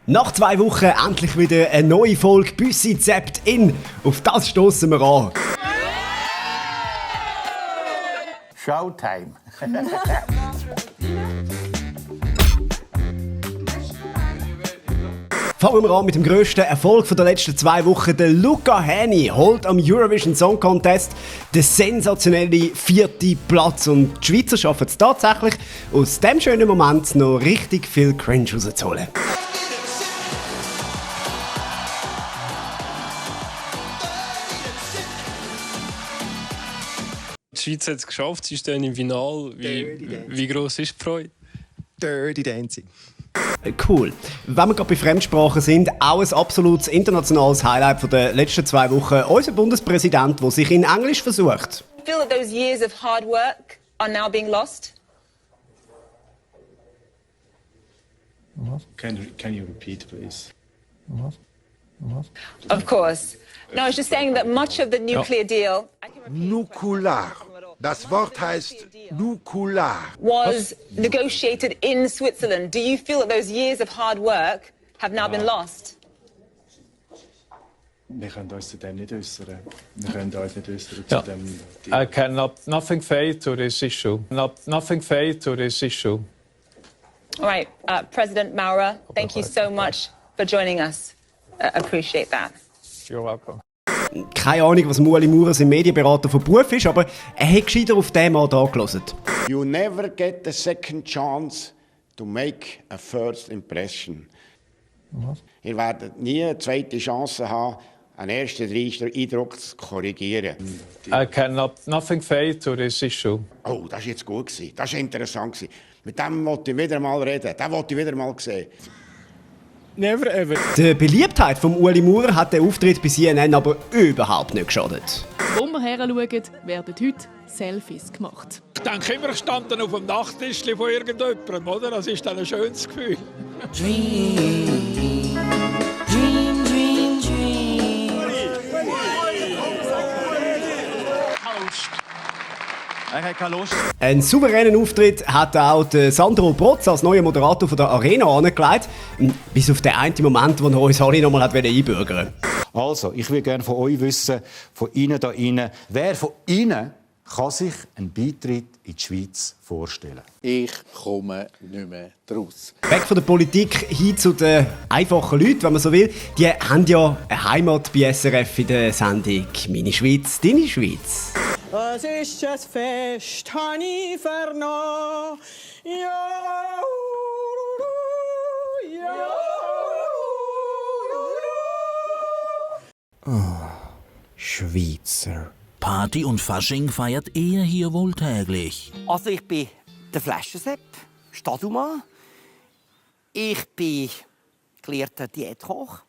Nach 2 Wochen endlich wieder eine neue Folge Büssi Zept in. Auf das stoßen wir an. Showtime. Fangen wir an mit dem grössten Erfolg der letzten 2 Wochen. Der Luca Hänni holt am Eurovision Song Contest den sensationellen 4. Platz. Und die Schweizer schaffen es tatsächlich, aus diesem schönen Moment noch richtig viel Cringe rauszuholen. Die Schweiz hat es geschafft, sie stehen im Finale. Wie gross ist die Freude? Dirty Dancing. Cool. Wenn wir gerade bei Fremdsprachen sind, auch ein absolutes internationales Highlight der letzten 2 Wochen. Unser Bundespräsident, der sich in Englisch versucht. I feel that those years of hard work are now being lost. Can you repeat, please? Of course. No, I was just saying that much of the nuclear deal Nukular. Das Wort heißt Nukular. was negotiated in Switzerland. Do you feel that those years of hard work have now been lost? Wir können uns zu dem nicht äußern. Wir können uns nicht äußern zu dem. I cannot. Nothing fade to this issue. Nothing fade to this issue. All right, President Maurer, thank you so much for joining us. Appreciate that. You're welcome. Keine Ahnung, was Ueli Maurer, sein Medienberater von Beruf ist, aber er hat gescheiter auf den Mann da gehört. You never get a second chance to make a first impression. Ihr werdet nie eine zweite Chance haben, einen ersten Eindruck zu korrigieren. I cannot. Nothing fade to this issue. Oh, das war jetzt gut. Das war interessant. Mit dem wollte ich wieder mal reden. Den wollte ich wieder mal sehen. Never ever. Die Beliebtheit von Ueli Maurer hat der Auftritt bei CNN aber überhaupt nicht geschadet. Wo wir her schauen, werden heute Selfies gemacht. Ich denke immer, ich stand dann auf dem Nachttischchen von irgendjemandem, oder? Das ist dann ein schönes Gefühl. Einen souveränen Auftritt hat auch der Sandro Protz als neuer Moderator von der Arena angelegt. Bis auf den einen Moment, wo er uns alle noch mal einbürgern wollte. Also, ich will gerne von euch wissen, von Ihnen da innen, wer von Ihnen kann sich einen Beitritt in die Schweiz vorstellen? Ich komme nicht mehr draus. Weg von der Politik hin zu den einfachen Leuten, wenn man so will. Die haben ja eine Heimat bei SRF in der Sendung «Meine Schweiz, deine Schweiz». Es ist ein Fest, habe ich vernommen. Ja, Schweizer. Party und Fasching feiert er hier wohl täglich. Also ich bin der Flaschensepp, Stadumann. Ich bin gelehrter Diätkoch.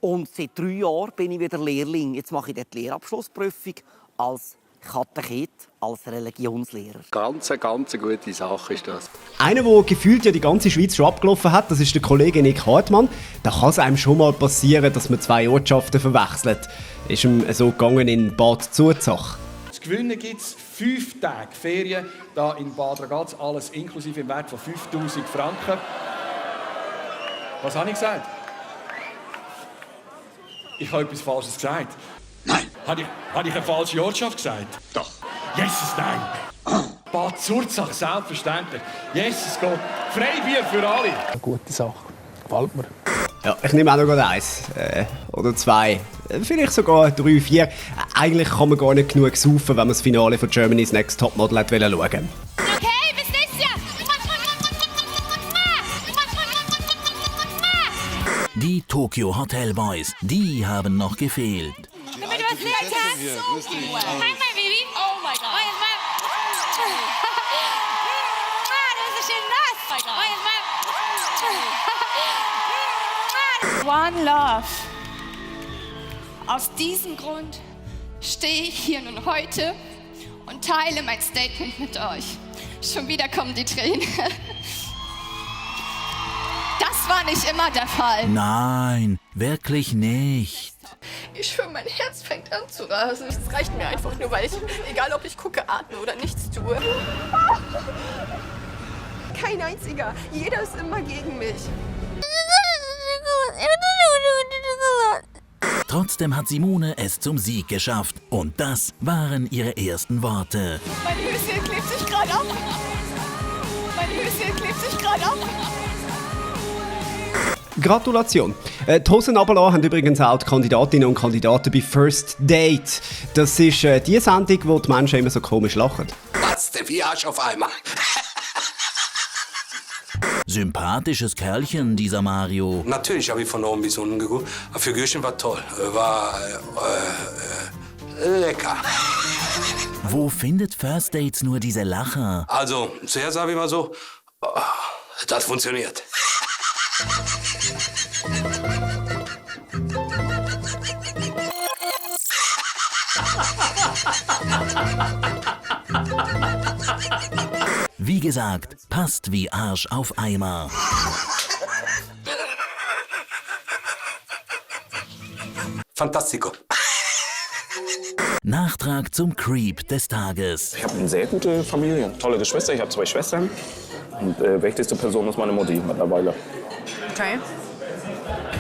Und seit 3 Jahren bin ich wieder Lehrling. Jetzt mache ich dort die Lehrabschlussprüfung als Katechet, als Religionslehrer. Ganz gute Sache ist das. Einer, der gefühlt ja die ganze Schweiz schon abgelaufen hat, das ist der Kollege Nick Hartmann. Da kann es einem schon mal passieren, dass man 2 Ortschaften verwechselt. Ist ihm so gegangen in Bad Zurzach. Zu gewinnen gibt es 5 Tage Ferien hier in Bad Ragaz, alles inklusive im Wert von 5000 Franken. Was habe ich gesagt? Ich habe etwas Falsches gesagt. Nein. Habe ich eine falsche Ortschaft gesagt? Doch. Jesus, nein. Bad Zurzach, selbstverständlich. Jesus Gott. Freibier für alle. Eine gute Sache. Gefällt mir. Ja, ich nehme auch noch 1 oder 2, vielleicht sogar 3, 4. Eigentlich kann man gar nicht genug saufen, wenn man das Finale von Germany's Next Topmodel schauen wollte. Okay, bis nächstes Jahr. Die Tokyo Hotel Boys, die haben noch gefehlt. Damit du was lernt hast. Hi, my baby. Oh my God. Du bist so schön nass. One Love. Aus diesem Grund stehe ich hier nun heute und teile mein Statement mit euch. Schon wieder kommen die Tränen. Das war nicht immer der Fall. Nein, wirklich nicht. Ich schwöre, mein Herz fängt an zu rasen. Es reicht mir einfach nur, weil ich, egal ob ich gucke, atme oder nichts tue. Kein einziger. Jeder ist immer gegen mich. Trotzdem hat Simone es zum Sieg geschafft. Und das waren ihre ersten Worte. Mein Höschen klebt sich gerade ab. Mein Höschen klebt sich gerade ab. Gratulation. Die Hosen runterlassen haben übrigens auch die Kandidatinnen und Kandidaten bei First Date. Das ist die Sendung, wo die Menschen immer so komisch lachen. Was denn wie Arsch auf einmal? Sympathisches Kerlchen, dieser Mario. Natürlich habe ich von oben bis unten geguckt. Aber Figürchen war toll. War lecker. Wo findet First Dates nur diese Lacher? Also, zuerst habe ich mal so, das funktioniert. Wie gesagt, passt wie Arsch auf Eimer. Fantastico. Nachtrag zum Creep des Tages. Ich habe eine sehr gute Familie, tolle Geschwister. Ich habe 2 Schwestern. Und wichtigste Person ist meine Mutti mittlerweile. Okay.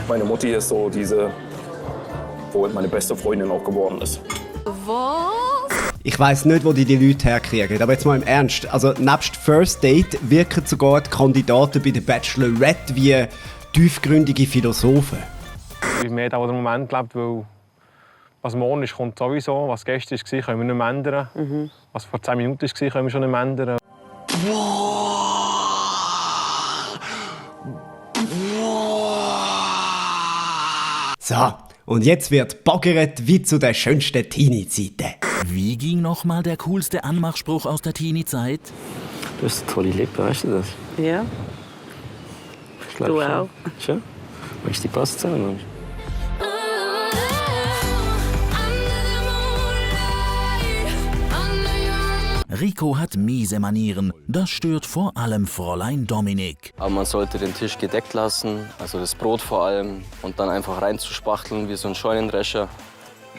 Meine Mutti ist so diese, wo meine beste Freundin auch geworden ist. Was? Ich weiss nicht, wo die Leute herkriegen, aber jetzt mal im Ernst. Also nebst First Date wirken sogar die Kandidaten bei der Bachelorette wie tiefgründige Philosophen. Ich mehr da, wo der Moment lebt, weil was morgen ist, kommt sowieso. Was gestern war, können wir nicht mehr ändern. Was vor 10 Minuten war, können wir schon nicht mehr ändern. So, und jetzt wird baggeret wie zu der schönsten Teenie-Zeiten. Wie ging nochmal der coolste Anmachspruch aus der Teenie-Zeit? Du hast tolle Lippen, weißt du das? Ja. Ich glaub Du schon. auch. Schon? Weißt du, die passt zusammen? Rico hat miese Manieren. Das stört vor allem Fräulein Dominik. Aber man sollte den Tisch gedeckt lassen, also das Brot vor allem, und dann einfach reinzuspachteln wie so ein Scheunendrescher.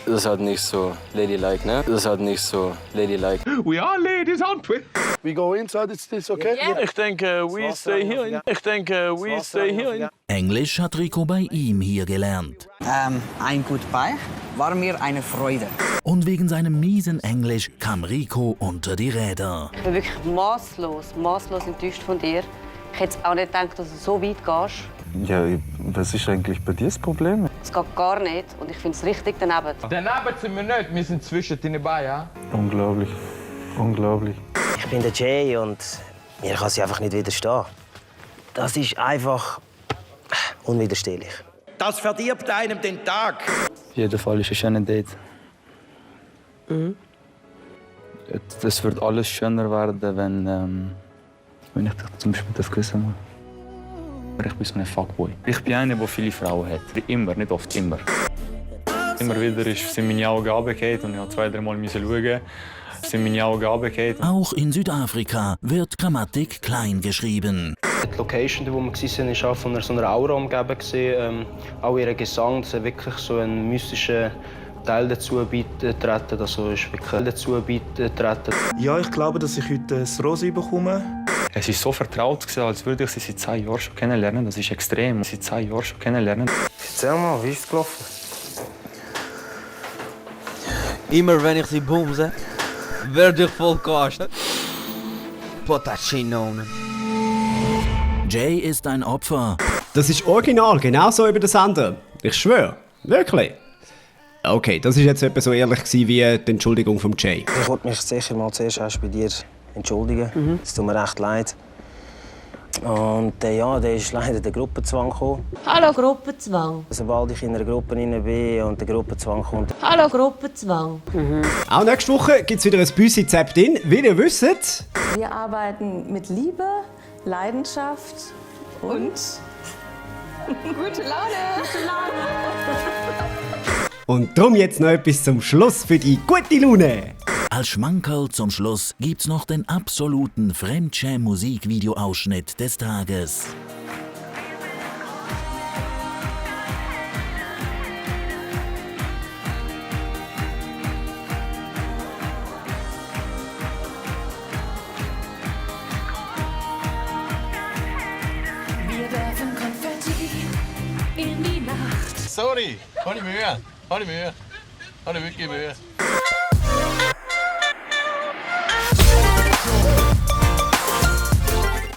Das ist halt nicht so ladylike, ne? Das ist halt nicht so ladylike. We are ladies, aren't we? We go inside, is this okay? Yeah. Ich denke, we stay here. Ich denke, we stay here. Englisch hat Rico bei ihm hier gelernt. Ein Goodbye war mir eine Freude. Und wegen seinem miesen Englisch kam Rico unter die Räder. Ich bin wirklich maßlos enttäuscht von dir. Ich hätte auch nicht gedacht, dass du so weit gehst. Ja, was ist eigentlich bei dir das Problem? Es geht gar nicht und ich finde es richtig daneben. Daneben sind wir nicht, wir sind zwischen den beiden. Ja? Unglaublich. Unglaublich. Ich bin der Jay und mir kann sie einfach nicht widerstehen. Das ist einfach unwiderstehlich. Das verdirbt einem den Tag. Auf jeden Fall ist es ein schönes Date. Es wird alles schöner werden, wenn ich dich zum Beispiel küssen muss. Ich bin so ein Fuckboy. Ich bin einer, der viele Frauen hat. Immer, nicht oft, immer. Immer wieder sind meine Augen runtergefallen und ich musste 2-3 Mal schauen. Sind meine Augen runtergefallen. Auch in Südafrika wird Grammatik klein geschrieben. Die Location, wo wir waren, war auch von so einer Aura umgeben. Auch ihr Gesang, dass wirklich so einen mystischen Teil dazu beitreten. Also ist wirklich dazu beitreten. Ja, ich glaube, dass ich heute das Rose bekomme. Es war so vertraut, als würde ich sie seit 10 Jahren schon kennenlernen. Das ist extrem. Seit 10 Jahren schon kennenlernen. Erzähl mal, wie ist es gelaufen? Immer wenn ich sie bumse, werde ich voll Kosten. Potacinonen. Jay ist ein Opfer. Das ist original, genauso über den Sender. Ich schwöre, wirklich. Okay, das war jetzt etwa so ehrlich wie die Entschuldigung von Jay. Ich wollte mich sicher mal zuerst erst bei dir entschuldigen. Es tut mir recht leid. Und ja, da ist leider der Gruppenzwang gekommen. Hallo Gruppenzwang. Sobald ich in einer Gruppe bin und der Gruppenzwang kommt. Hallo Gruppenzwang. Auch nächste Woche gibt es wieder ein Büssi Zapped in. Wie ihr wisst. Wir arbeiten mit Liebe, Leidenschaft und gute Laune. Und darum jetzt noch etwas zum Schluss für die gute Laune. Als Schmankerl zum Schluss gibt's noch den absoluten Fremdschäm-Musikvideo-Ausschnitt des Tages. Wir werfen Konfetti in die Nacht. Sorry, kann ich mir hören? Habe ich Mühe. Habe ich wirklich Mühe.